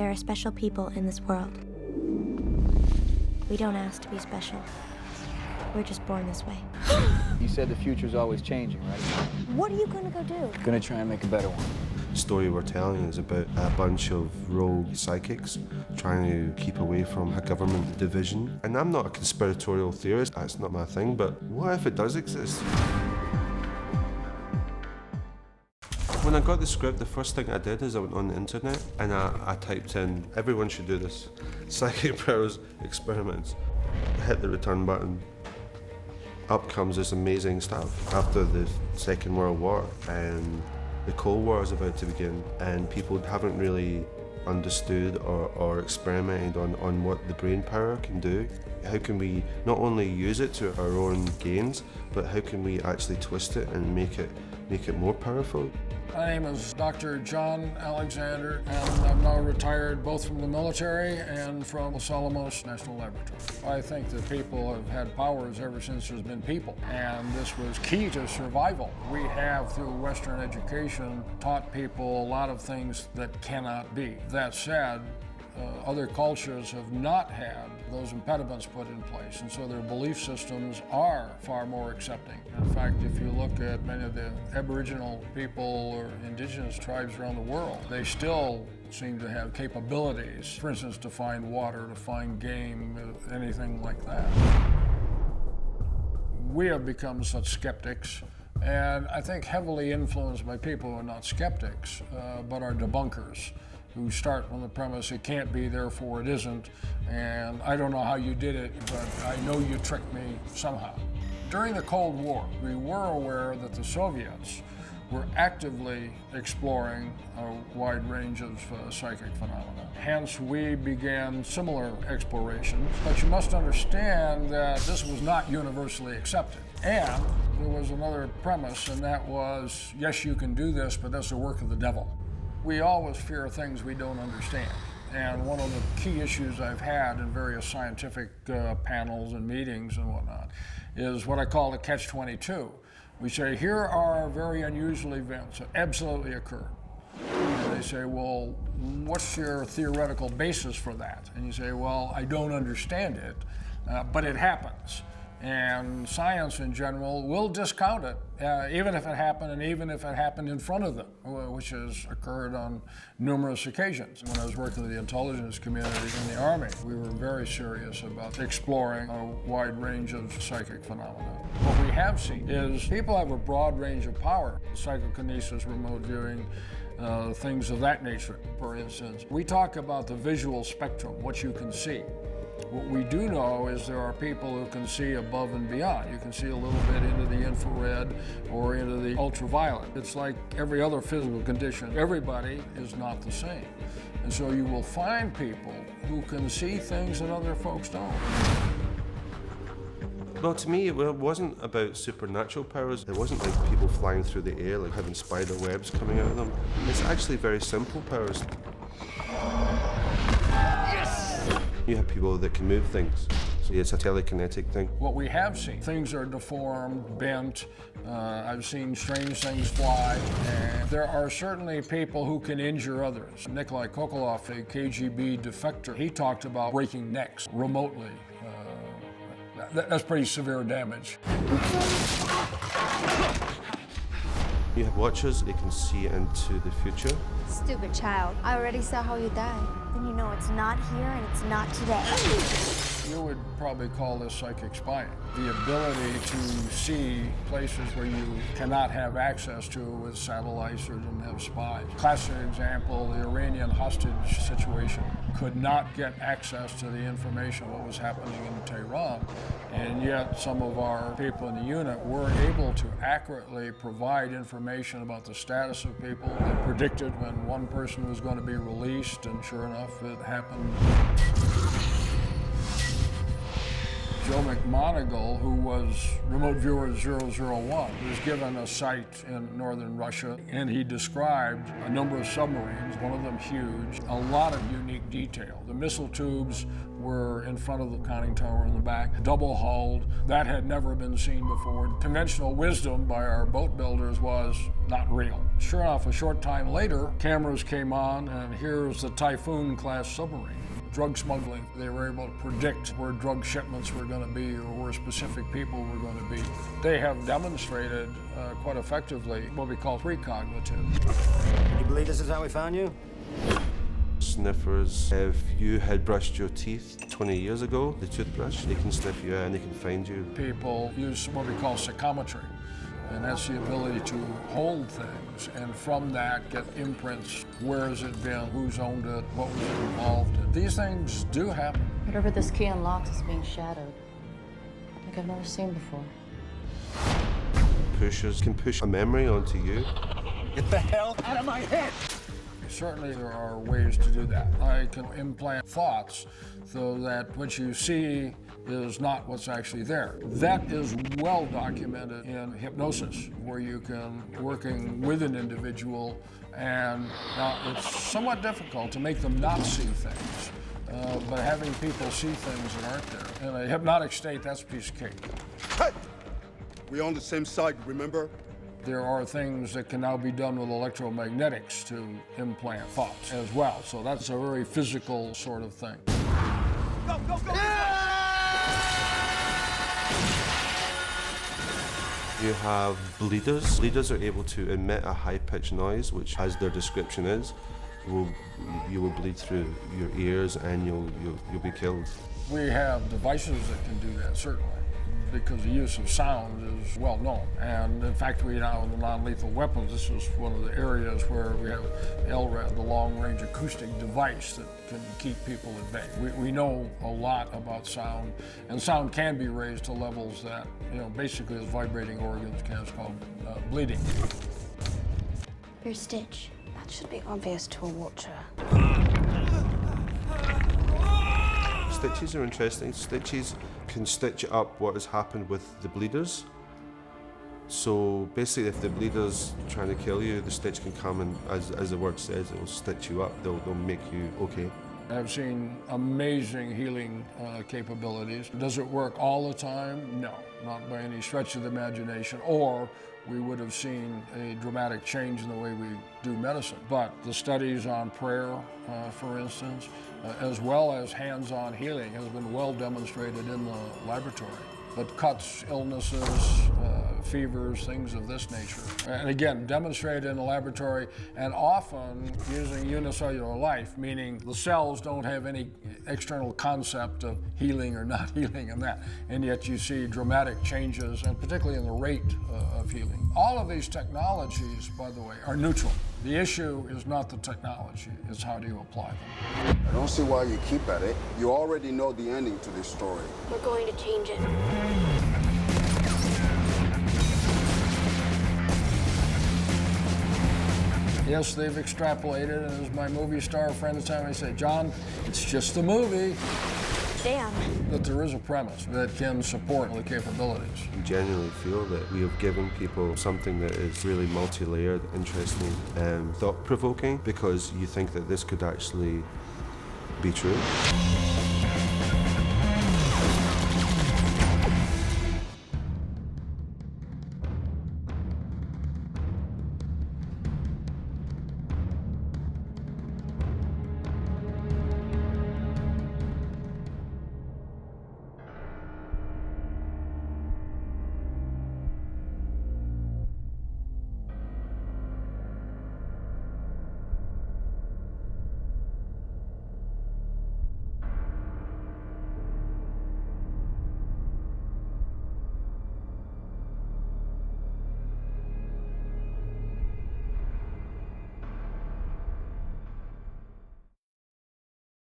There are special people in this world. We don't ask to be special. We're just born this way. You said the future's always changing, right? What are you gonna go do? Gonna try and make a better one. The story we're telling is about a bunch of rogue psychics trying to keep away from a government division. And I'm not a conspiratorial theorist, that's not my thing, but what if it does exist? When I got the script, the first thing I did is I went on the internet and I typed in, everyone should do this, psychic powers experiments. Hit the return button. Up comes this amazing stuff. After the Second World War and the Cold War is about to begin, and people haven't really understood or experimented on what the brain power can do. How can we not only use it to our own gains, but how can we actually twist it and make it more powerful? My name is Dr. John Alexander, and I'm now retired both from the military and from Los Alamos National Laboratory. I think that people have had powers ever since there's been people, and this was key to survival. We have, through Western education, taught people a lot of things that cannot be. That said, other cultures have not had those impediments put in place, and so their belief systems are far more accepting. In fact, if you look at many of the Aboriginal people or indigenous tribes around the world, they still seem to have capabilities, for instance, to find water, to find game, anything like that. We have become such skeptics, and I think heavily influenced by people who are not skeptics, but are debunkers, who start on the premise it can't be, therefore it isn't, and I don't know how you did it, but I know you tricked me somehow. During the Cold War, we were aware that the Soviets were actively exploring a wide range of psychic phenomena. Hence, we began similar explorations, but you must understand that this was not universally accepted. And there was another premise, and that was, yes, you can do this, but that's the work of the devil. We always fear things we don't understand. And one of the key issues I've had in various scientific panels and meetings and whatnot is what I call the catch-22. We say, here are very unusual events that absolutely occur. And they say, well, what's your theoretical basis for that? And you say, well, I don't understand it, but it happens. And science in general will discount it, even if it happened, and even if it happened in front of them, which has occurred on numerous occasions. When I was working with the intelligence community in the Army, we were very serious about exploring a wide range of psychic phenomena. What we have seen is people have a broad range of power, psychokinesis, remote viewing, things of that nature, for instance. We talk about the visual spectrum, what you can see. What we do know is there are people who can see above and beyond. You can see a little bit into the infrared or into the ultraviolet. It's like every other physical condition. Everybody is not the same. And so you will find people who can see things that other folks don't. Well, to me, it wasn't about supernatural powers. It wasn't like people flying through the air, like having spider webs coming out of them. It's actually very simple powers. You have people that can move things. So it's a telekinetic thing. What we have seen, things are deformed, bent. I've seen strange things fly. And there are certainly people who can injure others. Nikolai Kokolov, a KGB defector, he talked about breaking necks remotely. That's pretty severe damage. You have watchers, they can see into the future. Stupid child. I already saw how you died. Then you know it's not here and it's not today. You would probably call this psychic spying. The ability to see places where you cannot have access to with satellites or didn't have spies. Classic example, the Iranian hostage situation. Could not get access to the information of what was happening in Tehran, and yet some of our people in the unit were able to accurately provide information about the status of people. They predicted when one person was going to be released, and sure enough, it happened Joe McMoneagle, who was remote viewer 001, was given a site in northern Russia, and he described a number of submarines, one of them huge, a lot of unique detail. The missile tubes were in front of the conning tower in the back, double-hulled. That had never been seen before. Conventional wisdom by our boat builders was not real. Sure enough, a short time later, cameras came on, and here's the Typhoon-class submarine. Drug smuggling, they were able to predict where drug shipments were going to be or where specific people were going to be. They have demonstrated quite effectively what we call precognitive. You believe this is how we found you? Sniffers, if you had brushed your teeth 20 years ago, the toothbrush, they can sniff you out and they can find you. People use what we call psychometry, and that's the ability to hold things, and from that get imprints. Where has it been? Who's owned it? What was it involved in? These things do happen. Whatever this key unlocks is being shadowed, like I've never seen before. Pushers can push a memory onto you. Get the hell out of my head! Certainly there are ways to do that. I can implant thoughts so that what you see is not what's actually there. That is well documented in hypnosis, where you can, working with an individual, and now it's somewhat difficult to make them not see things, but having people see things that aren't there. In a hypnotic state, that's a piece of cake. Hey! We're on the same side, remember? There are things that can now be done with electromagnetics to implant thoughts as well. So that's a very physical sort of thing. Go, go, go! You have bleeders. Bleeders are able to emit a high-pitched noise, which, as their description is, you will bleed through your ears and you'll be killed. We have devices that can do that, certainly, because the use of sound is well known. And in fact, we now in the non-lethal weapons, this is one of the areas where we have LRAD, the long-range acoustic device that can keep people at bay. We know a lot about sound, and sound can be raised to levels that, basically as vibrating organs can. It's called bleeding. Your stitch. That should be obvious to a watcher. Stitches are interesting. Stitches can stitch up what has happened with the bleeders. So basically, if the bleeder's trying to kill you, the stitch can come and, as the word says, it will stitch you up. They'll make you okay. I've seen amazing healing capabilities. Does it work all the time? No, not by any stretch of the imagination, or we would have seen a dramatic change in the way we do medicine. But the studies on prayer, for instance, as well as hands-on healing, has been well demonstrated in the laboratory. But cuts, illnesses, fevers, things of this nature. And again, demonstrated in the laboratory, and often using unicellular life, meaning the cells don't have any external concept of healing or not healing and that. And yet you see dramatic changes, and particularly in the rate of healing. All of these technologies, by the way, are neutral. The issue is not the technology, it's how do you apply them. I don't see why you keep at it. You already know the ending to this story. We're going to change it. Yes, they've extrapolated, and as my movie star friend at the time, I say, John, it's just a movie. Damn. But there is a premise that can support the capabilities. I genuinely feel that we have given people something that is really multi-layered, interesting, and thought-provoking, because you think that this could actually be true.